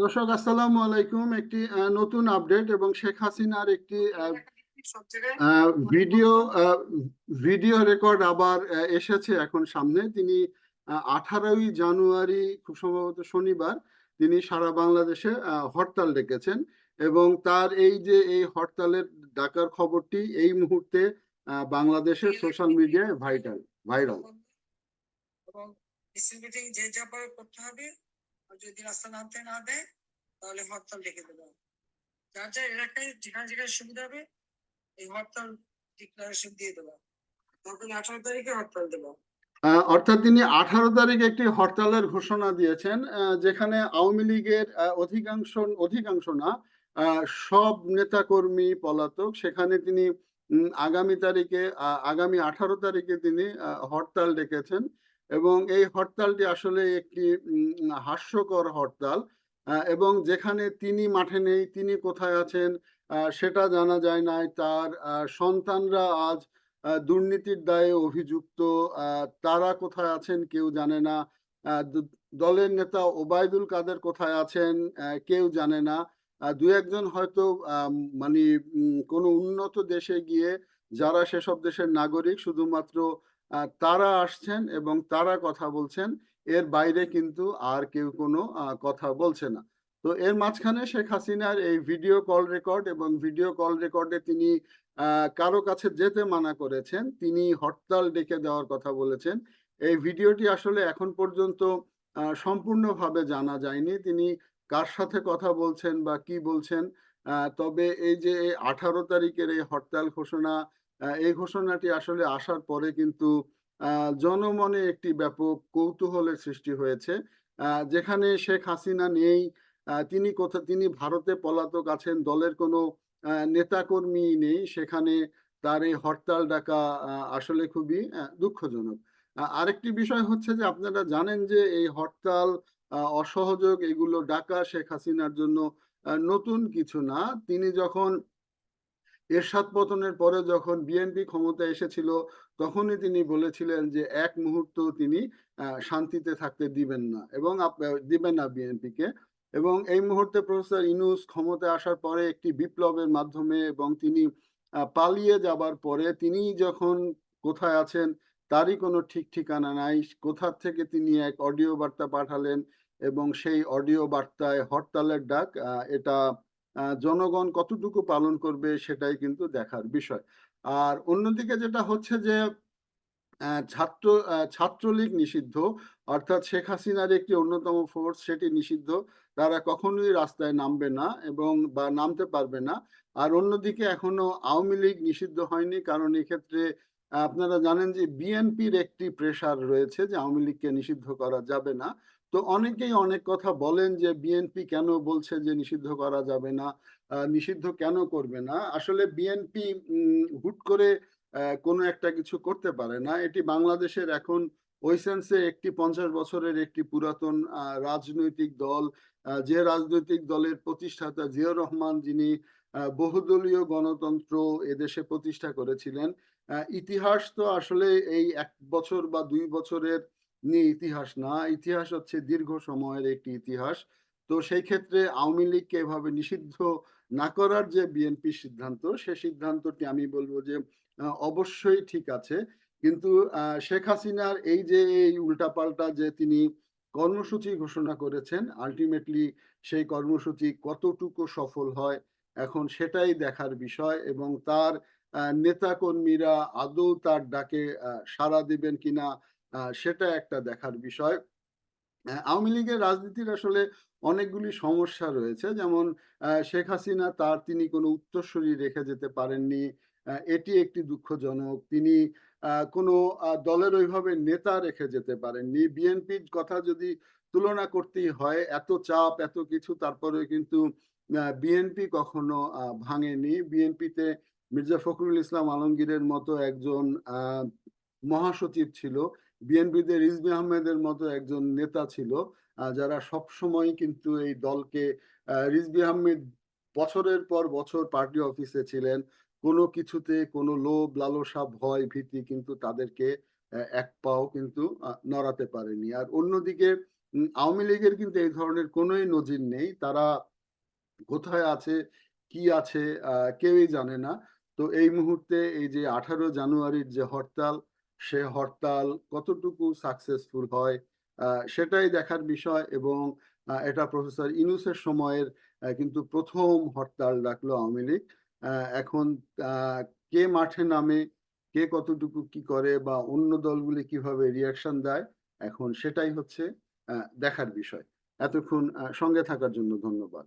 দর্শক আসসালামু আলাইকুম। একটি নতুন আপডেট এবং শেখ হাসিনার একটি আহ, ভিডিও আহ, ভিডিও রেকর্ড আবার এসেছে এখন সামনে। তিনি 18ই জানুয়ারি খুব সম্ভবত শনিবার তিনি সারা বাংলাদেশে হরতাল ডেকেছেন এবং তার এই হরতালের ডাকার খবরটি এই মুহূর্তে বাংলাদেশের সোশ্যাল মিডিয়ায় ভাইরাল। এবং মিছিল মিটিং যে যা পারে করতে হবে, আর যদি রাস্তা নামতে না দেয় তাহলে হরতাল ডেকে দেবো। যার যার এলাকায় যেখানে যেখানে সুবিধা হবে এই হরতাল ডিক্লারেশন দিয়ে দেবো। তখন 18 তারিখে হরতাল দেবো। অর্থাৎ তিনি 18 তারিখে একটি হরতালের ঘোষণা দিয়েছেন, যেখানে আওয়ামী লীগের অধিকাংশ না, সব নেতাকর্মী পলাতক। সেখানে তিনি আগামী 18 তারিখে তিনি হরতাল ডেকেছেন এবং এই হরতালটি আসলে একটি হাস্যকর হরতাল। এবং যেখানে তিনি মাঠে নেই, তিনি কোথায় আছেন সেটা জানা যায় না। তার সন্তানরা আজ দুর্নীতির দায়ে অভিযুক্ত, তারা কোথায় আছেন কেউ জানে না। দলের নেতা ওবায়দুল কাদের কোথায় আছেন কেউ জানে না। দু একজন হয়তো মানে কোনো উন্নত দেশে গিয়ে, যারা সেসব দেশের নাগরিক, শুধুমাত্র তারা আসছেন এবং তারা কথা বলছেন। এর বাইরে কিন্তু আর কেউ কোনো কথা বলছে না। তো এর মাঝখানে শেখ হাসিনার এই ভিডিও কল রেকর্ড, এবং ভিডিও কল রেকর্ডে তিনি কারো কাছে যেতে মানা করেছেন, তিনি হরতাল ডেকে দেওয়ার কথা বলেছেন। এই ভিডিওটি আসলে এখন পর্যন্ত সম্পূর্ণভাবে জানা যায়নি তিনি কার সাথে কথা বলছেন বা কি বলছেন। তবে এই যে 18 তারিখের এই হরতাল ঘোষণা, এই ঘোষণাটি আসলে আসার পরে কিন্তু জনমনে একটি ব্যাপক কৌতূহলের সৃষ্টি হয়েছে। যেখানে শেখ হাসিনা নেই, তিনি ভারতে পলাতক আছেন, দলের কোনো নেতাকর্মী নেই, সেখানে তার এই হরতাল ডাকা আসলে খুবই দুঃখজনক। আরেকটি বিষয় হচ্ছে যে আপনারা জানেন যে এই হরতাল, অসহযোগ, এগুলো ডাকা শেখ হাসিনার জন্য নতুন কিছু না। তিনি যখন এরশাদ পতনের পরে যখন বিএনপি ক্ষমতায় এসেছিল, তখনই তিনি বলেছিলেন যে এক মুহূর্ত তিনি শান্তিতে থাকতে দিবেন না এবং দিবেন না বিএনপিকে। এবং এই মুহূর্তে প্রফেসর ইউনূস ক্ষমতায় আসার পরে একটি বিপ্লবের মাধ্যমে, এবং তিনি পালিয়ে যাবার পরে তিনি যখন কোথায় আছেন তারই কোনো ঠিক ঠিকানা নাই। কোথার থেকে তিনি এক অডিও বার্তা পাঠালেন এবং সেই অডিও বার্তায় হরতালের ডাক, এটা জনগণ কতটুকু পালন করবে সেটাই কিন্তু দেখার বিষয়। আর অন্যদিকে যেটা হচ্ছে যে ছাত্রলীগ নিষিদ্ধ, অর্থাৎ শেখ হাসিনার একটি অন্যতম ফোর্স সেটি নিষিদ্ধ। তারা কখনোই রাস্তায় নামবে না এবং বা নামতে পারবে না। আর অন্যদিকে এখনো আওয়ামী লীগ নিষিদ্ধ হয়নি, কারণ এক্ষেত্রে আপনারা জানেন যে বিএনপির একটি প্রেসার রয়েছে যে আওয়ামী লীগকে নিষিদ্ধ করা যাবে না। তো অনেকেই অনেক কথা বলেন যে বিএনপি কেন বলছে যে নিষিদ্ধ করা যাবে না, নিষিদ্ধ কেন করবে না। আসলে বিএনপি হুট করে কোনো একটা কিছু করতে পারে না। এটি বাংলাদেশের এখন ওই সেন্সে একটি 50 বছরের একটি পুরাতন রাজনৈতিক দল। যে রাজনৈতিক দলের প্রতিষ্ঠাতা জিয়াউর রহমান, যিনি বহুদলীয় গণতন্ত্র এদেশে প্রতিষ্ঠা করেছিলেন। ইতিহাস তো আসলে এই 1 বছর বা 2 বছরের নিয়ে ইতিহাস না, ইতিহাস হচ্ছে দীর্ঘ সময়ের একটি ইতিহাস। তো সেই ক্ষেত্রে আওয়ামী লীগকে এভাবে নিষিদ্ধ না করার যে বিএনপির সিদ্ধান্ত, সে সিদ্ধান্তটি আমি বলবো যে অবশ্যই ঠিক আছে। কিন্তু শেখ হাসিনার এই উল্টাপাল্টা যে তিনি কর্মসূচি ঘোষণা করেছেন, আলটিমেটলি সেই কর্মসূচি কতটুকু সফল হয় এখন সেটাই দেখার বিষয়। এবং তার নেতা কর্মীরা আদৌ তার ডাকে সাড়া দিবেন কিনা সেটা একটা দেখার বিষয়। আওয়ামী লীগের রাজনীতির আসলে অনেকগুলি সমস্যা রয়েছে, যেমন শেখ হাসিনা তিনি কোনো উত্তরসূরি রেখে যেতে পারেননি। এটি একটি দুঃখজনক। তিনি কোনো দলের ওইভাবে নেতা রেখে যেতে পারেননি। বিএনপির কথা যদি তুলনা করতেই হয়, এত চাপ এত কিছু, তারপরে কিন্তু বিএনপি কখনো ভাঙেনি। বিএনপিতে মির্জা ফখরুল ইসলাম আলমগীরের মতো একজন মহাসচিব ছিল, বিএনপিতে রিজভী আহমেদের মতো একজন নেতা ছিল, যারা সব সময় কিন্তু এই দলকে, রিজভী আহমেদ বছরের পর বছর পার্টি অফিসে ছিলেন, কোনো কিছুতে কোনো লোভ লালসা ভয় ভীতি কিন্তু তাদেরকে এক পাও কিন্তু নড়াতে পারেনি। আর অন্যদিকে আওয়ামী লীগের কিন্তু এই ধরনের কোনোই নজির নেই। তারা কোথায় আছে, কি আছে কেউই জানে না। তো এই মুহূর্তে এই যে 18 জানুয়ারির যে হরতাল, সে হরতাল কতটুকু সাকসেসফুল হয় সেটাই দেখার বিষয় এবং এটা প্রফেসর ইউনূসের সময়ের কিন্তু ১ম হরতাল ডাকলো আওয়ামী লীগ। এখন আ কে মাঠে নামে, কে কতটুকু কি করে বা অন্য দলগুলি কিভাবে রিঅ্যাকশন দেয়, এখন সেটাই হচ্ছে দেখার বিষয়। এতক্ষণ সঙ্গে থাকার জন্য ধন্যবাদ।